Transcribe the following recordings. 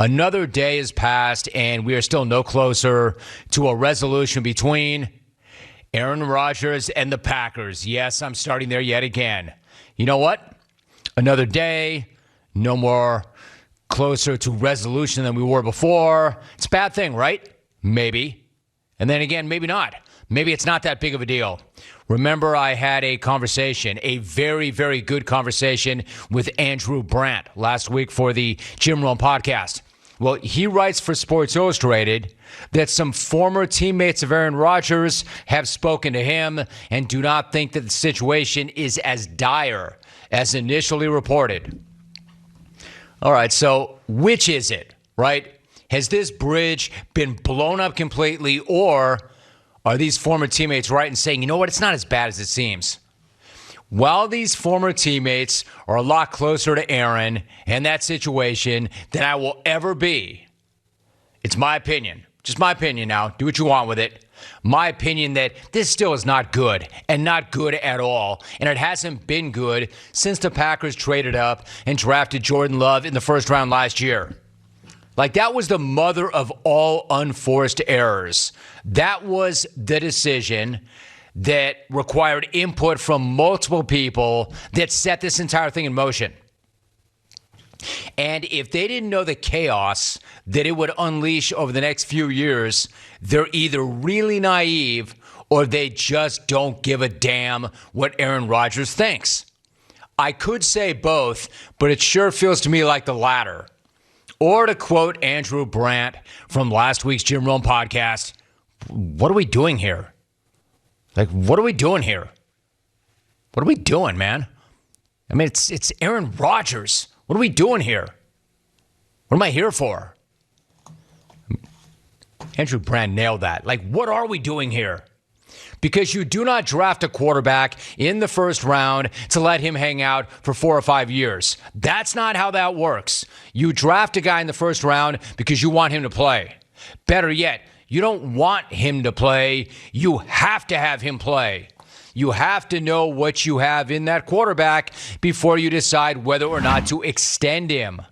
Another day has passed, and we are still no closer to a resolution between Aaron Rodgers and the Packers. Yes, I'm starting there yet again. You know what? Another day, no more closer to resolution than we were before. It's a bad thing, right? Maybe. And then again, maybe not. Maybe it's not that big of a deal. Remember, I had a conversation, a very, very good conversation with Andrew Brandt last week for the Jim Rome podcast. Well, he writes for Sports Illustrated that some former teammates of Aaron Rodgers have spoken to him and do not think that the situation is as dire as initially reported. All right, so which is it, right? Has this bridge been blown up completely, or are these former teammates right in saying, you know what, it's not as bad as it seems? While these former teammates are a lot closer to Aaron and that situation than I will ever be, it's my opinion. Just my opinion now. Do what you want with it. My opinion that this still is not good, and not good at all. And it hasn't been good since the Packers traded up and drafted Jordan Love in the first round last year. Like, that was the mother of all unforced errors. That was the decision that required input from multiple people that set this entire thing in motion. And if they didn't know the chaos that it would unleash over the next few years, they're either really naive or they just don't give a damn what Aaron Rodgers thinks. I could say both, but it sure feels to me like the latter. Or to quote Andrew Brandt from last week's Jim Rome podcast, what are we doing here? Like, what are we doing here? What are we doing, man? I mean, it's Aaron Rodgers. What are we doing here? What am I here for? Andrew Brandt nailed that. Like, what are we doing here? Because you do not draft a quarterback in the first round to let him hang out for 4 or 5 years. That's not how that works. You draft a guy in the first round because you want him to play. Better yet, you don't want him to play. You have to have him play. You have to know what you have in that quarterback before you decide whether or not to extend him.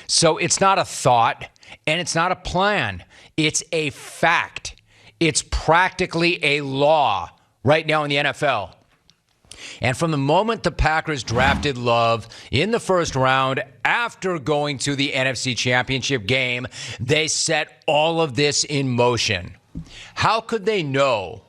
So it's not a thought and it's not a plan. It's a fact. It's practically a law right now in the NFL. And from the moment the Packers drafted Love in the first round, after going to the NFC Championship game, they set all of this in motion. How could they know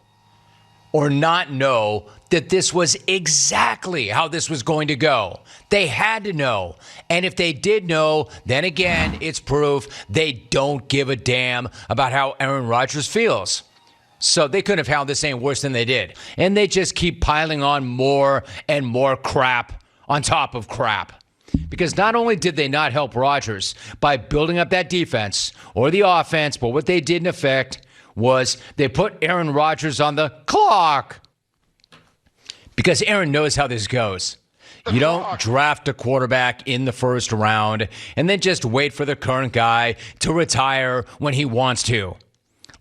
or not know that this was exactly how this was going to go? They had to know. And if they did know, then again, it's proof they don't give a damn about how Aaron Rodgers feels. So they couldn't have handled this any worse than they did. And they just keep piling on more and more crap on top of crap. Because not only did they not help Rodgers by building up that defense or the offense, but what they did in effect was they put Aaron Rodgers on the clock. Because Aaron knows how this goes. You don't draft a quarterback in the first round and then just wait for the current guy to retire when he wants to.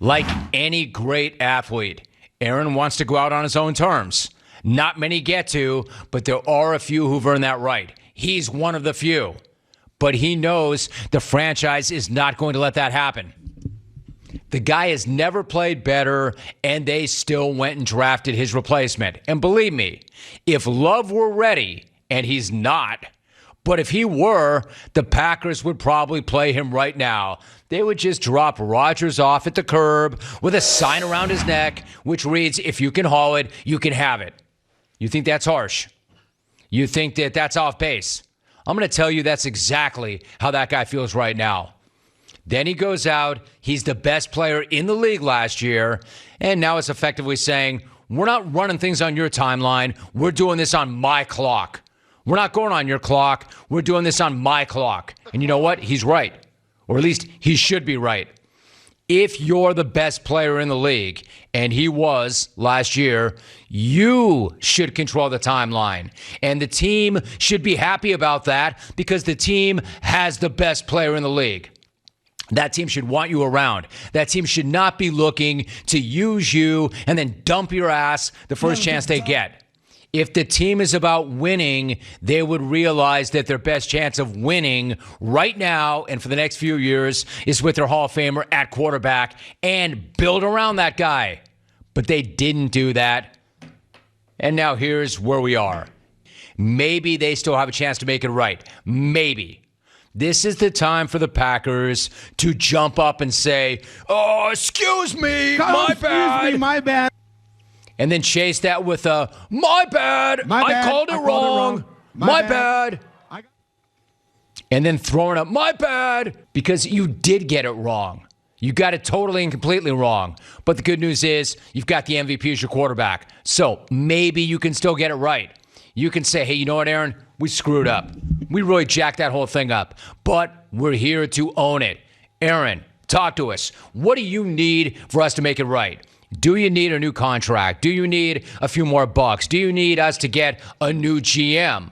Like any great athlete, Aaron wants to go out on his own terms. Not many get to, but there are a few who've earned that right. He's one of the few. But he knows the franchise is not going to let that happen. The guy has never played better, and they still went and drafted his replacement. And believe me, if Love were ready, and he's not, but if he were, the Packers would probably play him right now. They would just drop Rodgers off at the curb with a sign around his neck, which reads, if you can haul it, you can have it. You think that's harsh? You think that that's off base? I'm going to tell you that's exactly how that guy feels right now. Then he goes out, he's the best player in the league last year, and now it's effectively saying, we're not running things on your timeline, we're doing this on my clock. We're not going on your clock, we're doing this on my clock. And you know what? He's right. Or at least he should be right. If you're the best player in the league, and he was last year, you should control the timeline. And the team should be happy about that because the team has the best player in the league. That team should want you around. That team should not be looking to use you and then dump your ass the first chance they get. If the team is about winning, they would realize that their best chance of winning right now and for the next few years is with their Hall of Famer at quarterback and build around that guy. But they didn't do that. And now here's where we are. Maybe they still have a chance to make it right. Maybe. This is the time for the Packers to jump up and say, "Oh, excuse me, my bad. Excuse me, my bad." And then chase that with a, "My bad. I called it wrong. My bad." And then throwing up, "My bad," because you did get it wrong. You got it totally and completely wrong. But the good news is you've got the MVP as your quarterback. So maybe you can still get it right. You can say, "Hey, you know what, Aaron? We screwed up. We really jacked that whole thing up. But we're here to own it." Aaron, talk to us. What do you need for us to make it right? Do you need a new contract? Do you need a few more bucks? Do you need us to get a new GM?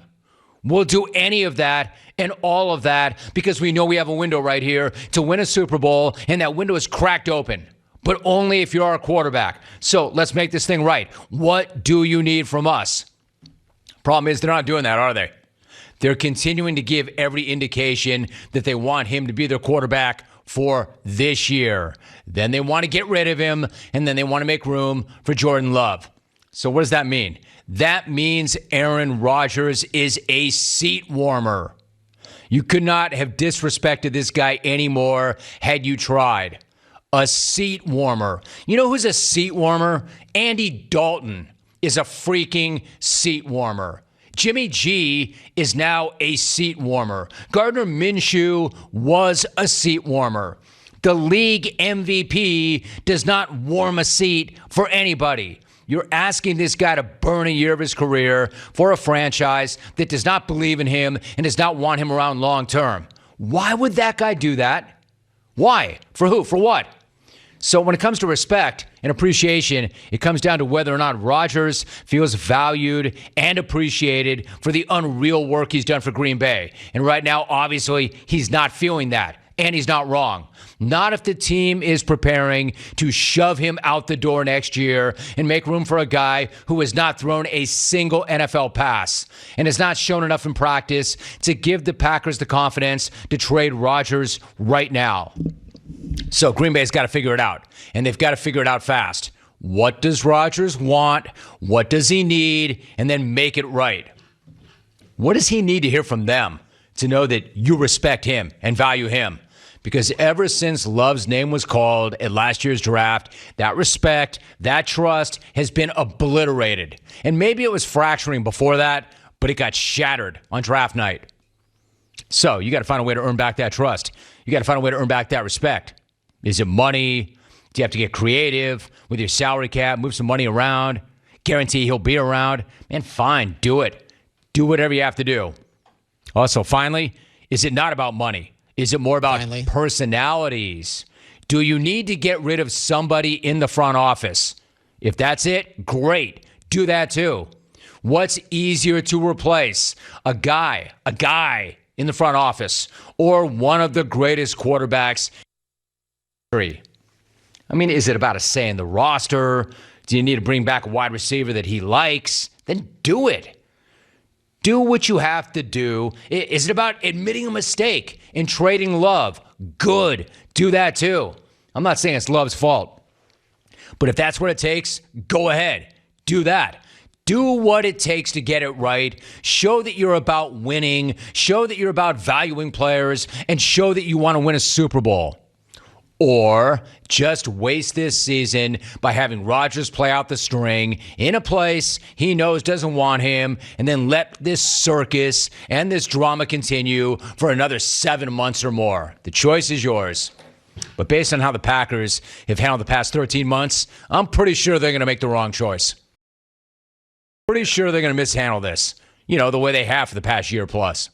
We'll do any of that and all of that because we know we have a window right here to win a Super Bowl, and that window is cracked open, but only if you're our quarterback. So let's make this thing right. What do you need from us? Problem is, they're not doing that, are they? They're continuing to give every indication that they want him to be their quarterback for this year. Then they want to get rid of him, and then they want to make room for Jordan Love. So what does that mean? That means Aaron Rodgers is a seat warmer. You could not have disrespected this guy anymore had you tried. A seat warmer. You know who's a seat warmer? Andy Dalton is a freaking seat warmer. Jimmy G is now a seat warmer. Gardner Minshew was a seat warmer. The league MVP does not warm a seat for anybody. You're asking this guy to burn a year of his career for a franchise that does not believe in him and does not want him around long term. Why would that guy do that? Why? For who? For what? So when it comes to respect and appreciation, it comes down to whether or not Rodgers feels valued and appreciated for the unreal work he's done for Green Bay. And right now, obviously, he's not feeling that. And he's not wrong. Not if the team is preparing to shove him out the door next year and make room for a guy who has not thrown a single NFL pass and has not shown enough in practice to give the Packers the confidence to trade Rodgers right now. So Green Bay's got to figure it out, and they've got to figure it out fast. What does Rodgers want? What does he need? And then make it right. What does he need to hear from them to know that you respect him and value him? Because ever since Love's name was called at last year's draft, that respect, that trust has been obliterated. And maybe it was fracturing before that, but it got shattered on draft night. So you got to find a way to earn back that trust. You got to find a way to earn back that respect. Is it money? Do you have to get creative with your salary cap, move some money around, guarantee he'll be around? Man, fine, do it. Do whatever you have to do. Also, finally, is it not about money? Is it more about personalities? Do you need to get rid of somebody in the front office? If that's it, great. Do that too. What's easier to replace? A guy in the front office or one of the greatest quarterbacks in history? I mean, is it about a say in the roster? Do you need to bring back a wide receiver that he likes? Then do it. Do what you have to do. Is it about admitting a mistake and trading Love? Good. Do that too. I'm not saying it's Love's fault. But if that's what it takes, go ahead. Do that. Do what it takes to get it right. Show that you're about winning. Show that you're about valuing players. And show that you want to win a Super Bowl. Or just waste this season by having Rodgers play out the string in a place he knows doesn't want him, and then let this circus and this drama continue for another 7 months or more. The choice is yours. But based on how the Packers have handled the past 13 months, I'm pretty sure they're going to make the wrong choice. Pretty sure they're going to mishandle this, the way they have for the past year plus.